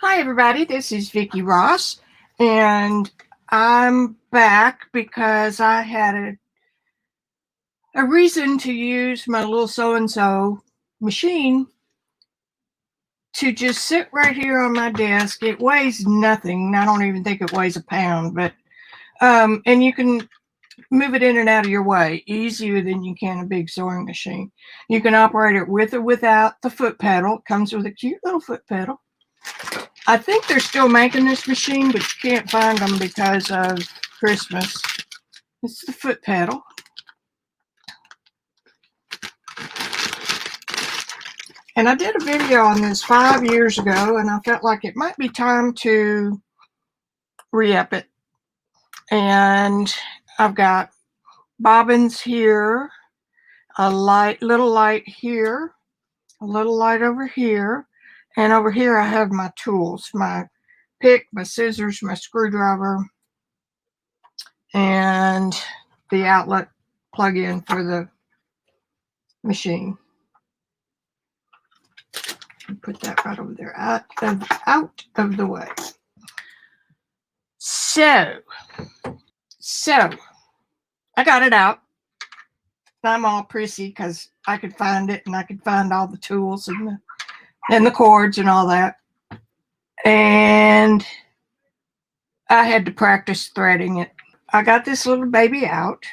Hi everybody, this is Vicki Ross, and I'm back because I had a reason to use my little so-and-so machine to just sit right here on my desk. It weighs nothing. I don't even think it weighs a pound, but and you can move it in and out of your way easier than you can a big sewing machine. You can operate it with or without the foot pedal. It comes with a cute little foot pedal. I think they're still making this machine, but you can't find them because of Christmas. It's the foot pedal. And I did a video on this 5 years ago, and I felt like it might be time to re-up it. And I've got bobbins here, a little light here, a little light over here, and over here I have my tools, my pick, my scissors, my screwdriver, and the outlet plug-in for the machine. Put that right over there, out of the way. So I got it out. I'm all prissy because I could find it, and I could find all the tools and the cords and all that. And I had to practice threading it. I got this little baby out,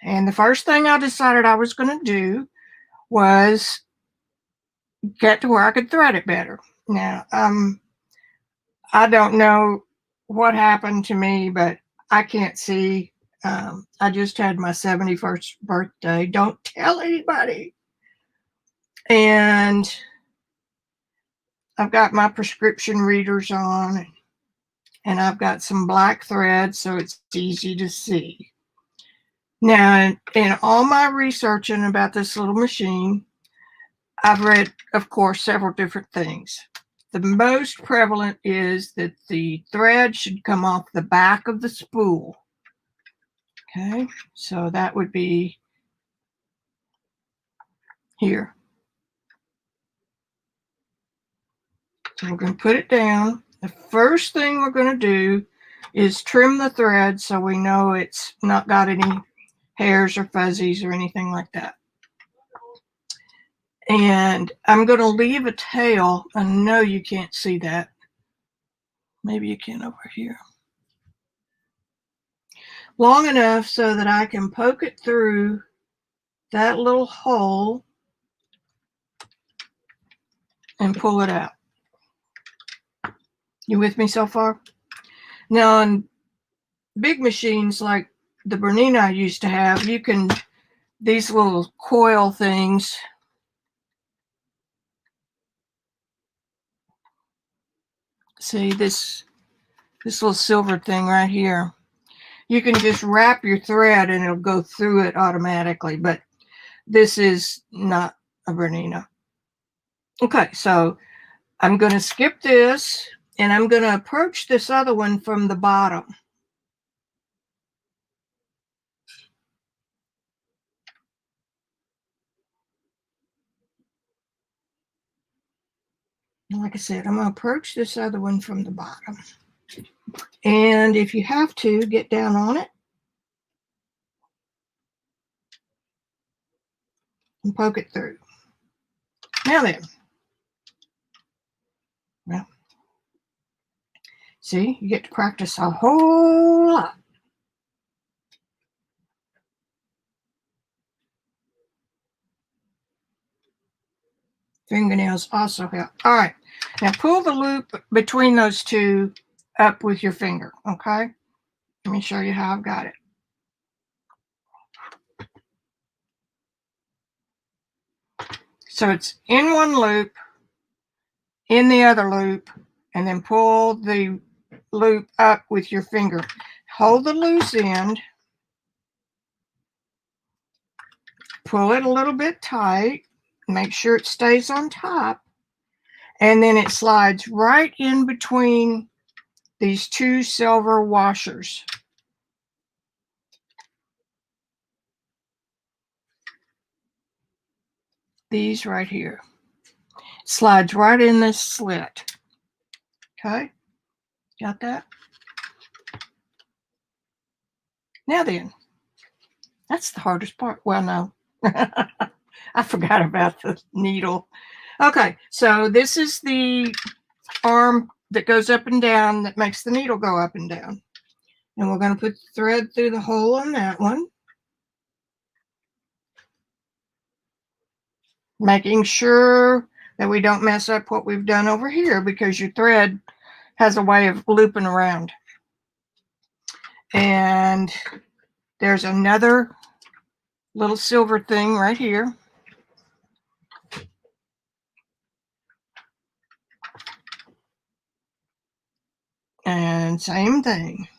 and the first thing I decided I was going to do was get to where I could thread it better. Now, I don't know what happened to me, but I can't see. I just had my 71st birthday. Don't tell anybody. And I've got my prescription readers on, and I've got some black thread, so it's easy to see. Now, in all my researching about this little machine, I've read, of course, several different things. The most prevalent is that the thread should come off the back of the spool. Okay, so that would be here. So we're going to put it down. The first thing we're going to do is trim the thread so we know it's not got any hairs or fuzzies or anything like that. And I'm going to leave a tail. I know you can't see that. Maybe you can over here. Long enough so that I can poke it through that little hole and pull it out. You with me so far? Now, on big machines like the Bernina I used to have, you can, these little coil things, see this little silver thing right here. You can just wrap your thread and it'll go through it automatically, but this is not a Bernina. Okay, so I'm going to skip this, and I'm going to approach this other one from the bottom. Like I said, I'm going to approach this other one from the bottom. And if you have to, get down on it and poke it through. Now then. Well, see, you get to practice a whole lot. Fingernails also help. All right, now pull the loop between those two up with your finger, okay? Let me show you how I've got it. So it's in one loop, in the other loop, and then pull the loop up with your finger. Hold the loose end, pull it a little bit tight, make sure it stays on top, and then it slides right in between these two silver washers. These right here. Slides right in this slit. Okay, got that? Now then, that's the hardest part. Well, no, I forgot about the needle. Okay, so this is the arm that goes up and down that makes the needle go up and down. And we're going to put the thread through the hole on that one. Making sure that we don't mess up what we've done over here, because your thread has a way of looping around. And there's another little silver thing right here. And same thing.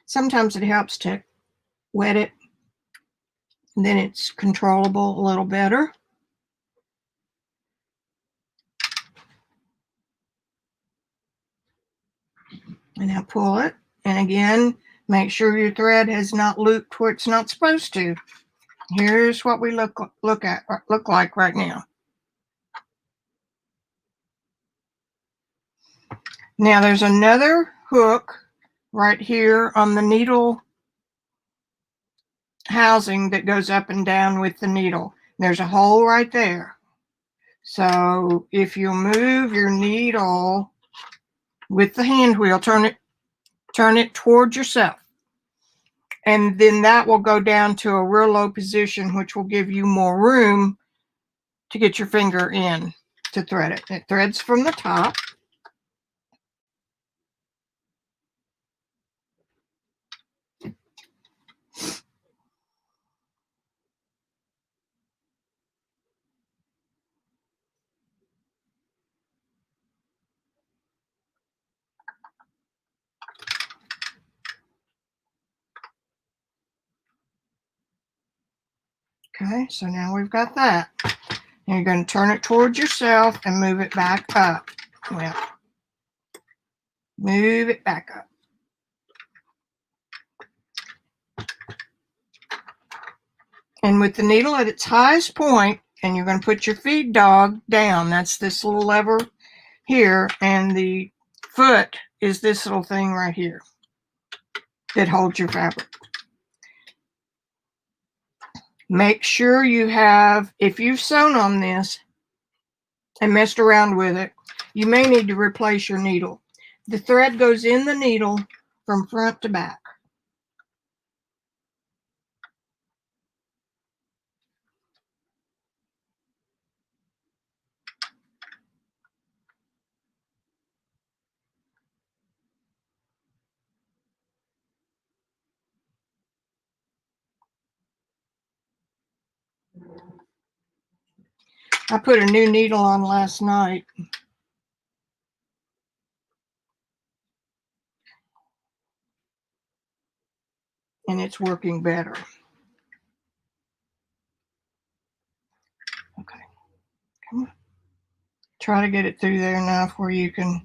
Sometimes it helps to wet it, and then it's controllable a little better. And now pull it. And again, make sure your thread has not looped where it's not supposed to. Here's what we look like right now. Now there's another hook right here on the needle housing that goes up and down with the needle. There's a hole right there. So if you move your needle with the hand wheel, turn it towards yourself. And then that will go down to a real low position, which will give you more room to get your finger in to thread it. It threads from the top. Okay, so now we've got that. And you're going to turn it towards yourself and move it back up. Well, move it back up. And with the needle at its highest point, and you're going to put your feed dog down. That's this little lever here, and the foot is this little thing right here that holds your fabric. Make sure you have, if you've sewn on this and messed around with it, you may need to replace your needle. The thread goes in the needle from front to back. I put a new needle on last night. And it's working better. Okay, come on. Try to get it through there enough where you can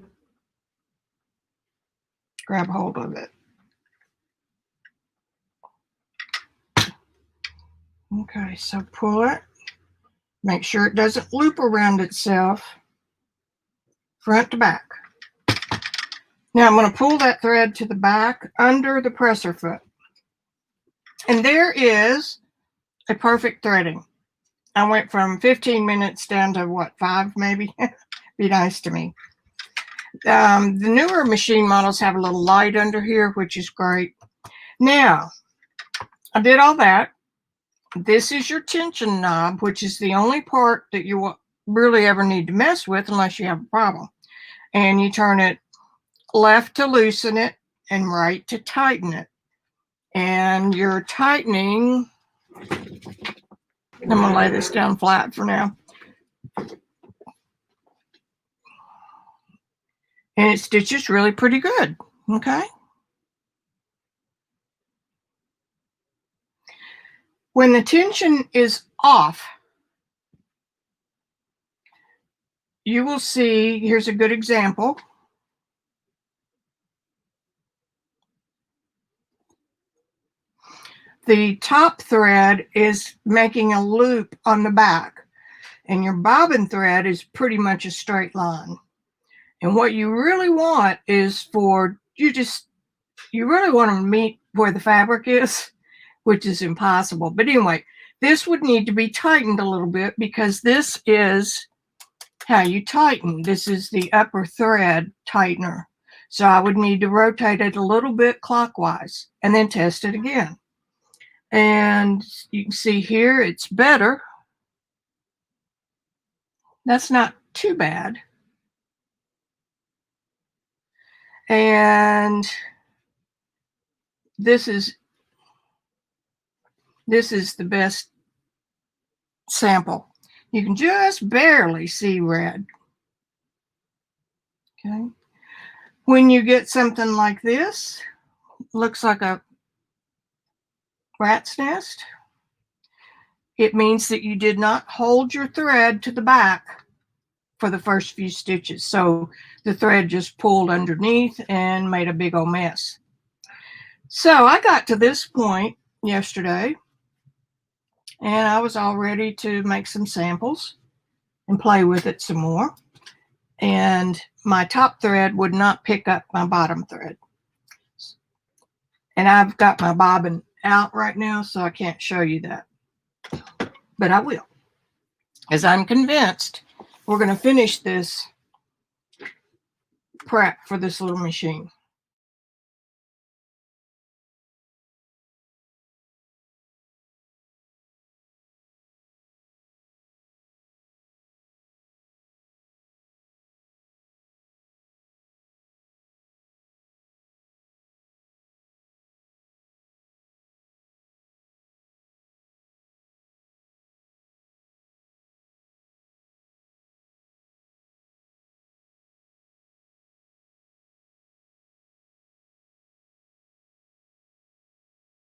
grab hold of it. Okay, so pull it. Make sure it doesn't loop around itself, front to back. Now I'm going to pull that thread to the back under the presser foot. And there is a perfect threading. I went from 15 minutes down to what, 5 maybe? Be nice to me. The newer machine models have a little light under here, which is great. Now, I did all that. This is your tension knob, which is the only part that you will really ever need to mess with unless you have a problem. And you turn it left to loosen it and right to tighten it. And you're tightening. I'm going to lay this down flat for now. And it stitches really pretty good. Okay. When the tension is off, you will see, here's a good example. The top thread is making a loop on the back, and your bobbin thread is pretty much a straight line. And what you really want is for you really want to meet where the fabric is, which is impossible. But anyway, this would need to be tightened a little bit because this is how you tighten. This is the upper thread tightener. So I would need to rotate it a little bit clockwise and then test it again. And you can see here it's better. That's not too bad. And this is the best sample. You can just barely see red. Okay. When you get something like this, looks like a rat's nest, it means that you did not hold your thread to the back for the first few stitches. So the thread just pulled underneath and made a big old mess. So I got to this point yesterday and I was all ready to make some samples and play with it some more. And my top thread would not pick up my bottom thread. And I've got my bobbin out right now, so I can't show you that. But I will, as I'm convinced we're going to finish this prep for this little machine.